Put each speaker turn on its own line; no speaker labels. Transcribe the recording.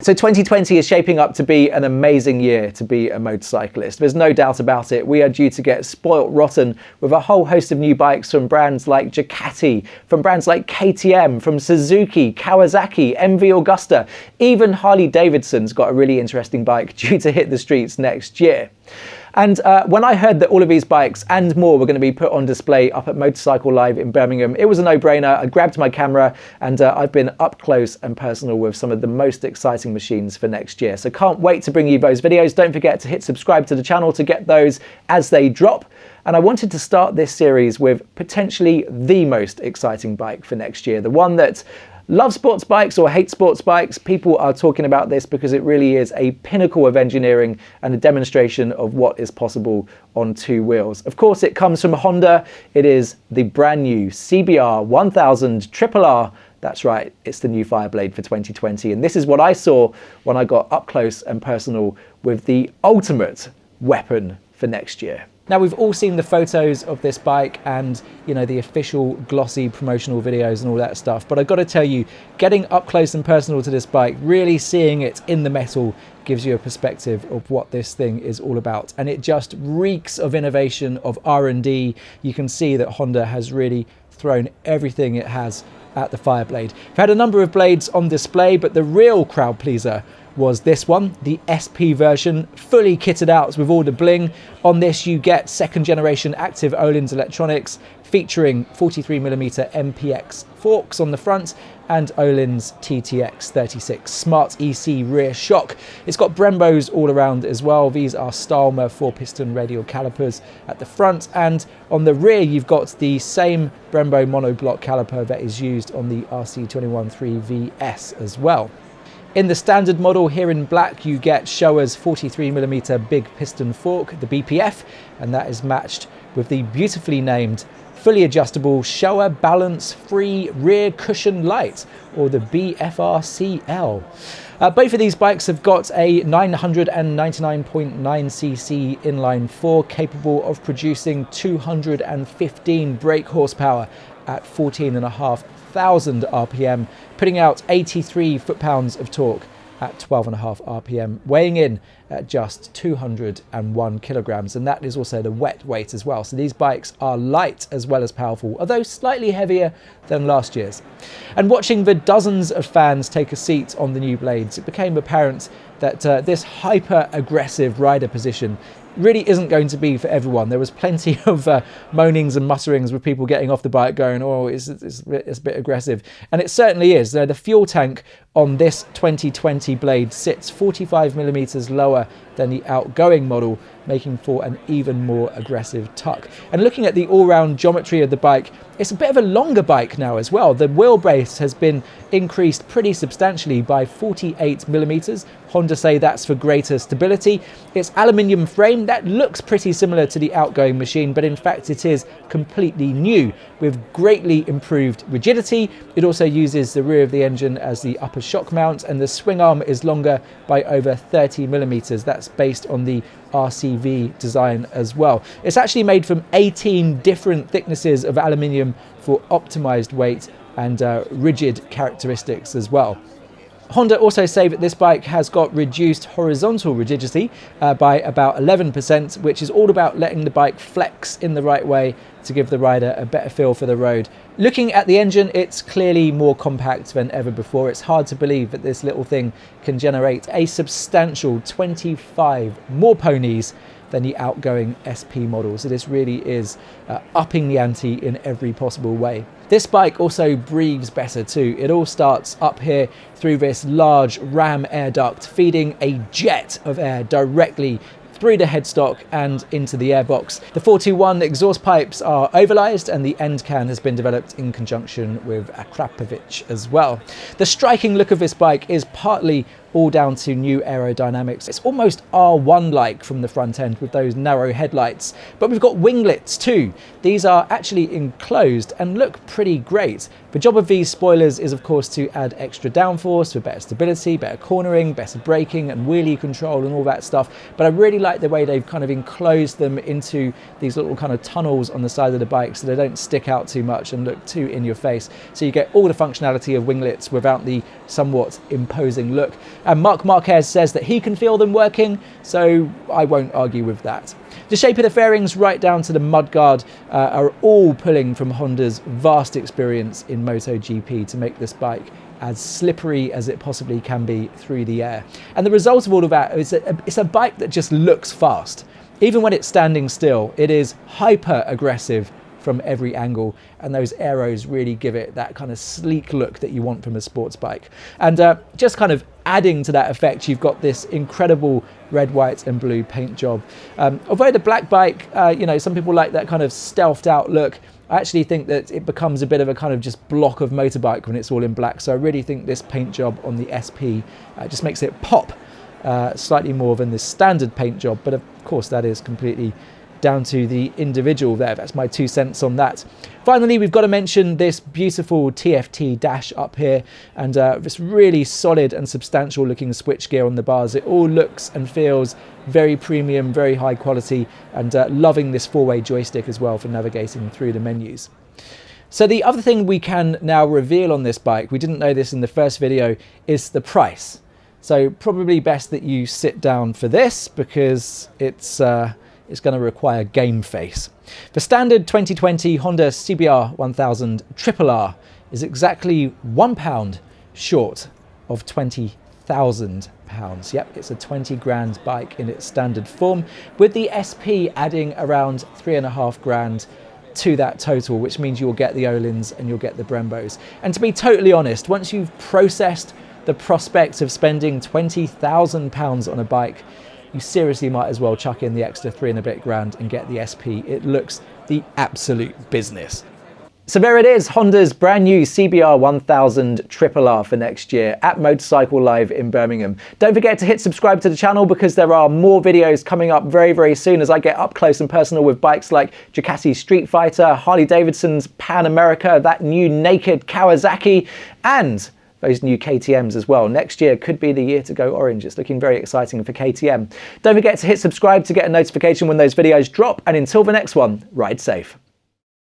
So 2020 is shaping up to be an amazing year to be a motorcyclist. There's no doubt about it. We are due to get spoilt rotten with a whole host of new bikes from brands like Ducati, from brands like KTM, from Suzuki, Kawasaki, MV Agusta. Even Harley Davidson's got a really interesting bike due to hit the streets next year. And when I heard that all of these bikes and more were going to be put on display up at Motorcycle Live in Birmingham, it was a no-brainer. I grabbed my camera and I've been up close and personal with some of the most exciting machines for next year. So can't wait to bring you those videos. Don't forget to hit subscribe to the channel to get those as they drop. And I wanted to start this series with potentially the most exciting bike for next year, the one that love sports bikes or hate sports bikes. People are talking about this because it really is a pinnacle of engineering and a demonstration of what is possible on two wheels. Of course, it comes from Honda. It is the brand new CBR 1000RR-R. That's right, it's the new Fireblade for 2020. And this is what I saw when I got up close and personal with the ultimate weapon for next year. Now, we've all seen the photos of this bike and, you know, the official glossy promotional videos and all that stuff. But I've got to tell you, getting up close and personal to this bike, really seeing it in the metal, gives you a perspective of what this thing is all about. And it just reeks of innovation, of R&D. You can see that Honda has really thrown everything it has at the Fireblade. We've had a number of blades on display, but the real crowd pleaser was this one, the SP version, fully kitted out with all the bling. On this you get second generation active Öhlins electronics featuring 43mm MPX forks on the front and Öhlins TTX 36 Smart EC rear shock. It's got Brembos all around as well. These are Stalmer 4-piston radial calipers at the front, and on the rear you've got the same Brembo monoblock caliper that is used on the RC213 VS as well. In the standard model here in black, you get Showa's 43mm big piston fork, the BPF, and that is matched with the beautifully named fully adjustable Showa Balance Free Rear Cushion Light, or the BFRCL. Both of these bikes have got a 999.9cc inline 4 capable of producing 215 brake horsepower at 14,500 RPM, putting out 83 foot-pounds of torque at 12.5 RPM, weighing in at just 201 kilograms, and that is also the wet weight as well. So these bikes are light as well as powerful, although slightly heavier than last year's. And watching the dozens of fans take a seat on the new blades, it became apparent that this hyper-aggressive rider position really isn't going to be for everyone. There was plenty of moanings and mutterings with people getting off the bike going, oh, it's a bit aggressive. And it certainly is. The fuel tank on this 2020 blade sits 45mm lower than the outgoing model, making for an even more aggressive tuck. And looking at the all-round geometry of the bike, it's a bit of a longer bike now as well. The wheelbase has been increased pretty substantially by 48mm. Honda say that's for greater stability. Its aluminium frame, that looks pretty similar to the outgoing machine, but in fact it is completely new with greatly improved rigidity. It also uses the rear of the engine as the upper shock mount, and the swing arm is longer by over 30mm. That's based on the RCV design as well. It's actually made from 18 different thicknesses of aluminium for optimized weight and rigid characteristics as well. Honda also say that this bike has got reduced horizontal rigidity by about 11%, which is all about letting the bike flex in the right way to give the rider a better feel for the road. Looking at the engine, it's clearly more compact than ever before. It's hard to believe that this little thing can generate a substantial 25 more ponies than the outgoing SP model. So this really is upping the ante in every possible way. This bike also breathes better too. It all starts up here through this large ram air duct, feeding a jet of air directly through the headstock and into the airbox. The 421 exhaust pipes are ovalized, and the end can has been developed in conjunction with Akrapovic as well. The striking look of this bike is partly all down to new aerodynamics. It's almost R1-like from the front end with those narrow headlights, but we've got winglets too. These are actually enclosed and look pretty great. The job of these spoilers is of course to add extra downforce for better stability, better cornering, better braking and wheelie control and all that stuff, but I really like the way they've kind of enclosed them into these little kind of tunnels on the side of the bike so they don't stick out too much and look too in your face. So you get all the functionality of winglets without the somewhat imposing look. And Marc Marquez says that he can feel them working, so I won't argue with that. The shape of the fairings right down to the mudguard are all pulling from Honda's vast experience in MotoGP to make this bike as slippery as it possibly can be through the air. And the result of all of that is it's a bike that just looks fast. Even when it's standing still, it is hyper aggressive from every angle, and those aeros really give it that kind of sleek look that you want from a sports bike. And just kind of adding to that effect, you've got this incredible red, white and blue paint job. Although the black bike, you know, some people like that kind of stealthed out look, I actually think that it becomes a bit of a kind of just block of motorbike when it's all in black. So I really think this paint job on the SP just makes it pop slightly more than the standard paint job. But of course, that is completely down to the individual there. That's my 2 cents on that. Finally, we've got to mention this beautiful TFT dash up here and this really solid and substantial looking switchgear on the bars. It all looks and feels very premium, very high quality, and loving this 4-way joystick as well for navigating through the menus. So the other thing we can now reveal on this bike, we didn't know this in the first video, is the price. So probably best that you sit down for this because it's going to require game face. The standard 2020 Honda CBR 1000RR is exactly £1 short of £20,000. Yep, it's a 20 grand bike in its standard form, with the SP adding around 3.5 grand to that total, which means you'll get the Öhlins and you'll get the Brembos. And to be totally honest, once you've processed the prospect of spending £20,000 on a bike, you seriously might as well chuck in the extra 3 and a bit grand and get the SP. It looks the absolute business. So there it is, Honda's brand new CBR 1000RR for next year at Motorcycle Live in Birmingham. Don't forget to hit subscribe to the channel because there are more videos coming up very, very soon as I get up close and personal with bikes like Ducati's Street Fighter, Harley Davidson's Pan America, that new naked Kawasaki, and those new KTMs as well. Next year could be the year to go orange. It's looking very exciting for KTM. Don't forget to hit subscribe to get a notification when those videos drop. And until the next one, ride safe.